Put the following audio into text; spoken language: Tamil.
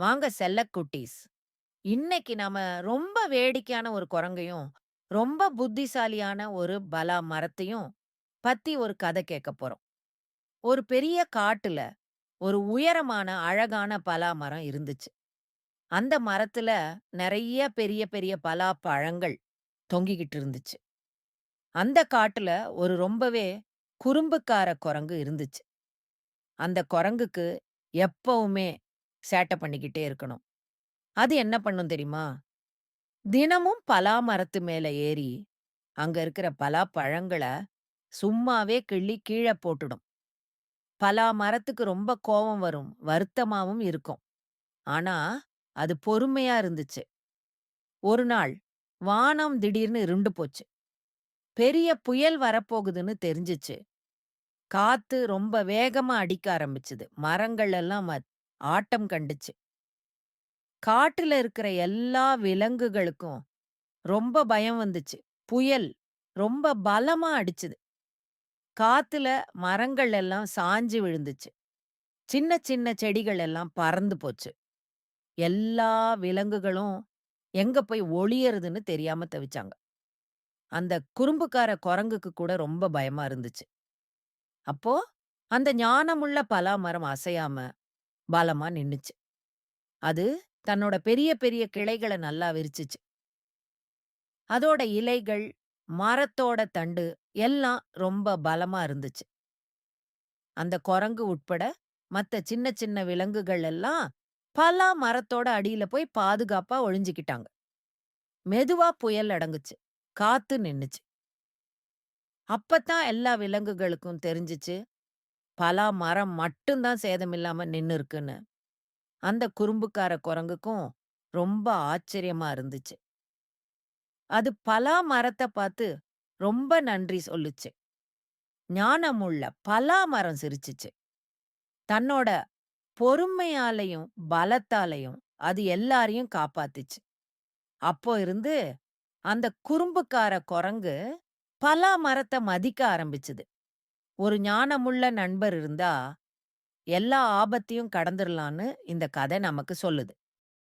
வாங்க செல்லக்குட்டீஸ். இன்னைக்கு நாம ரொம்ப வேடிக்கையான ஒரு குரங்கையும், ரொம்ப புத்திசாலியான ஒரு பலா மரத்தையும் பத்தி ஒரு கதை கேட்கப் போறோம். ஒரு பெரிய காட்டுல ஒரு உயரமான அழகான பலா மரம் இருந்துச்சு. அந்த மரத்துல நெறைய பெரிய பெரிய பலா பழங்கள் தொங்கிக்கிட்டு இருந்துச்சு. அந்த காட்டுல ஒரு ரொம்பவே குறும்புக்கார குரங்கு இருந்துச்சு. அந்த குரங்குக்கு எப்பவுமே சேட்டை பண்ணிக்கிட்டே இருக்கணும். அது என்ன பண்ணும் தெரியுமா? தினமும் பலா மரத்து மேல ஏறி, அங்க இருக்கிற பலா பழங்கள சும்மாவே கிள்ளி கீழ போட்டுடும். பலா மரத்துக்கு ரொம்ப கோவம் வரும். வருத்தமாவும் இருக்கும். ஆனா, அது பொறுமையா இருந்துச்சு. ஒரு நாள், வானம் திடீர்னு இருண்டு போச்சு. பெரிய புயல் வரப்போகுதுன்னு தெரிஞ்சுச்சு. காத்து ரொம்ப வேகமா அடிக்க ஆரம்பிச்சுது. மரங்கள் எல்லாம் ஆட்டம் கண்டுச்சு. காட்டுல இருக்கிற எல்லா விலங்குகளுக்கும் ரொம்ப பயம் வந்துச்சு. புயல் ரொம்ப பலமா அடிச்சுது. காத்துல மரங்கள் எல்லாம் சாஞ்சு விழுந்துச்சு. சின்ன சின்ன செடிகள் எல்லாம் பறந்து போச்சு. எல்லா விலங்குகளும் எங்க போய் ஒளியறதுன்னு தெரியாம தவிச்சாங்க. அந்த குறும்புக்கார குரங்குக்கு கூட ரொம்ப பயமா இருந்துச்சு. அப்போ அந்த ஞானமுள்ள பலா மரம் அசையாம பலமா நின்னுச்சு. அது தன்னோட பெரிய பெரிய கிளைகள நல்லா விரிச்சுச்சு. அதோட இலைகள், மரத்தோட தண்டு எல்லாம் ரொம்ப பலமா இருந்துச்சு. அந்த குரங்கு உட்பட மத்த சின்ன சின்ன விலங்குகள் எல்லாம் பலா மரத்தோட அடியில போய் பாதுகாப்பா ஒளிஞ்சுக்கிட்டாங்க. மெதுவா புயல் அடங்குச்சு. காத்து நின்னுச்சு. அப்பத்தான் எல்லா விலங்குகளுக்கும் தெரிஞ்சுச்சு, பலா மரம் மட்டும் தான் சேதமில்லாம நின்னு இருக்குன்னு. அந்த குறும்புக்கார குரங்குக்கும் ரொம்ப ஆச்சரியமா இருந்துச்சு. அது பலா மரத்த பார்த்து ரொம்ப நன்றி சொல்லுச்சு. ஞானமுள்ள பலா மரம் சிரிச்சுச்சு. தன்னோட பொறுமையாலயும், பலத்தாலயும் அது எல்லாரையும் காப்பாத்துச்சு. அப்போ இருந்து அந்த குறும்புக்கார குரங்கு பலா மரத்த மதிக்க ஆரம்பிச்சுது. ஒரு ஞானமுள்ள நண்பர் இருந்தா, எல்லா ஆபத்தையும் கடந்துரலான்னு இந்த கதை நமக்கு சொல்லுது.